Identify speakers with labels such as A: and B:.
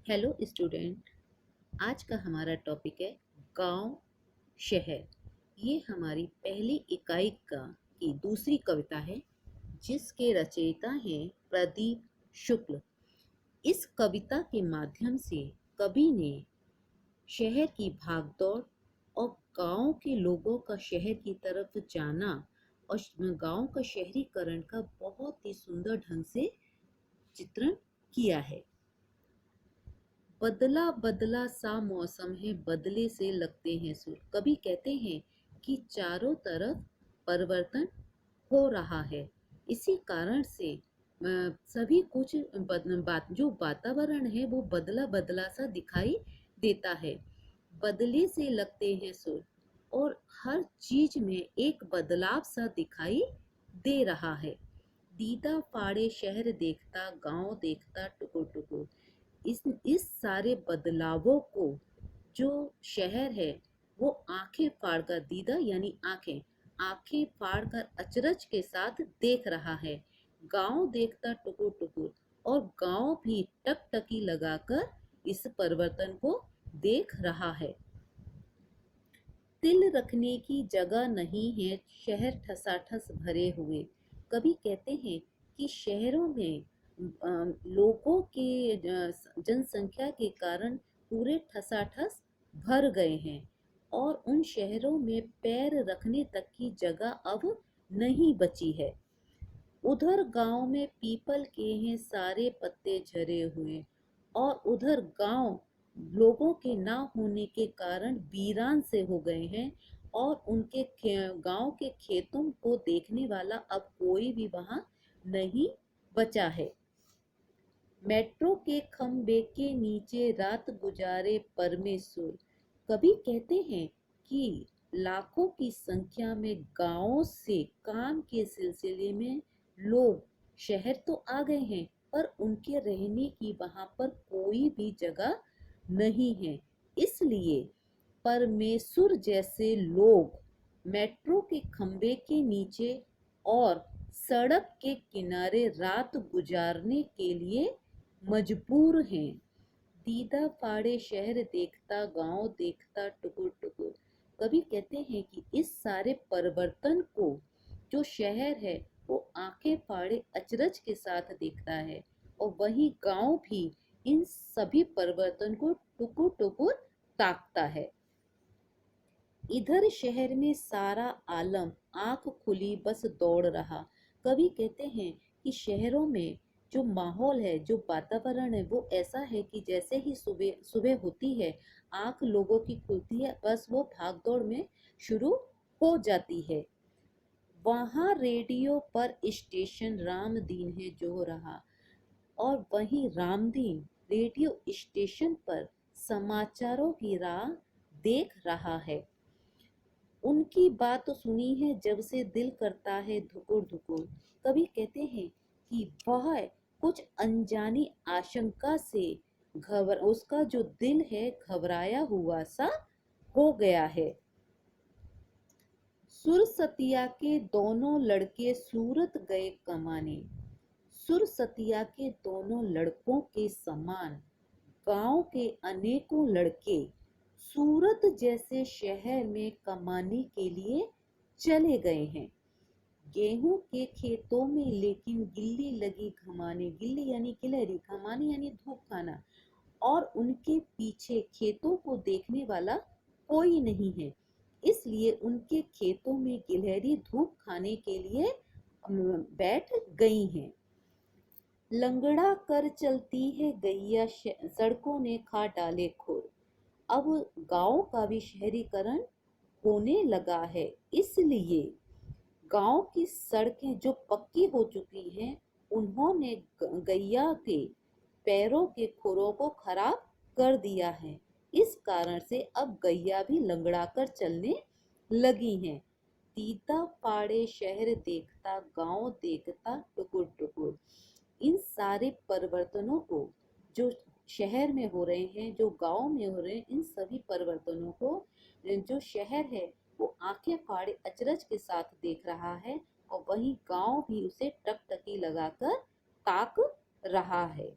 A: Hello student. आज का हमारा टॉपिक है गांव शहर। ये हमारी पहली इकाई का की दूसरी कविता है, जिसके रचयिता हैं प्रदीप शुक्ल। इस कविता के माध्यम से कवि ने शहर की भागदौड़ और गांव के लोगों का शहर की तरफ जाना और गांव का शहरीकरण का बहुत ही सुंदर ढंग से चित्रण किया है। बदला बदला सा मौसम है, बदले से लगते हैं सुर। कवि कहते हैं कि चारों तरफ परिवर्तन हो रहा है। इसी कारण से सभी कुछ जो वातावरण है वो बदला बदला सा दिखाई देता है। बदले से लगते हैं सुर, और हर चीज में एक बदलाव सा दिखाई दे रहा है। दीदा फाड़े शहर देखता, गांव देखता टुकुर टुकुर। इस सारे बदलावों को जो शहर है वो आंखें फाड़कर, दीदा यानी आंखें, आंखें फाड़कर अचरज के साथ देख रहा है। गांव देखता टुकुर टुकुर, और गांव भी टकटकी लगाकर इस परिवर्तन को देख रहा है। तिल रखने की जगह नहीं है, शहर ठसाठस भरे हुए। कवि कहते हैं कि शहरों में लोगों के जनसंख्या के कारण पूरे ठसाठस भर गए हैं, और उन शहरों में पैर रखने तक की जगह अब नहीं बची है। उधर गांव में पीपल के हैं सारे पत्ते झरे हुए, और उधर गांव लोगों के ना होने के कारण वीरान से हो गए हैं, और उनके गांव के खेतों को देखने वाला अब कोई भी वहां नहीं बचा है। मेट्रो के खंबे के नीचे रात गुजारे परमेश्वर। कवि कहते हैं कि लाखों की संख्या में गांवों से काम के सिलसिले में लोग शहर तो आ गए हैं, पर उनके रहने की वहां पर कोई भी जगह नहीं है। इसलिए परमेश्वर जैसे लोग मेट्रो के खंबे के नीचे और सड़क के किनारे रात गुजारने के लिए मजबूर हैं। दीदा फाड़े शहर देखता, गांव देखता टुकुर टुकुर। कवि कहते हैं कि इस सारे परिवर्तन को जो शहर है वो आंखें फाड़े अचरज के साथ देखता है, और वही गांव भी इन सभी परिवर्तन को टुकुर टुकुर ताकता है। इधर शहर में सारा आलम आंख खुली बस दौड़ रहा। कवि कहते हैं कि शहरों में जो माहौल है, जो वातावरण है, वो ऐसा है कि जैसे ही सुबह सुबह होती है, आंख लोगों की खुलती है, बस वो भागदौड़ में शुरू हो जाती है। वहां रेडियो पर स्टेशन रामदीन है जो रहा, और वहीं रामदीन रेडियो स्टेशन पर समाचारों की राह देख रहा है। उनकी बात तो सुनी है जब से दिल करता है धुकुर धुकुर। कवि कहते हैं कि वह कुछ अनजानी आशंका से उसका जो दिल है घबराया हुआ सा हो गया है। सुरसतिया के दोनों लड़के सूरत गए कमाने। सुरसतिया के दोनों लड़कों के समान गांव के अनेकों लड़के सूरत जैसे शहर में कमाने के लिए चले गए हैं। गेहूं के खेतों में लेकिन गिल्ली लगी घमाने, गिल्ली यानी गिलहरी, घमाने यानी धूप खाना, और उनके पीछे खेतों को देखने वाला कोई नहीं है। इसलिए उनके खेतों में गिलहरी धूप खाने के लिए बैठ गई हैं। लंगड़ा कर चलती है गैया, सड़कों ने खा डाले खुर। अब गांव का भी शहरीकरण होने लगा है, इसलिए गांव की सड़कें जो पक्की हो चुकी हैं, उन्होंने गैया के पैरों के खुरों को खराब कर दिया है। इस कारण से अब गैया भी लंगड़ा कर चलने लगी हैं। दीदा फाड़े शहर देखता, गांव देखता टुकुर टुकुर। इन सारे परिवर्तनों को जो शहर में हो रहे हैं, जो गांव में हो रहे हैं, इन सभी परिवर्तनों को जो शहर है वो आंखें फाड़े अचरज के साथ देख रहा है, और वही गांव भी उसे टकटकी लगाकर ताक रहा है।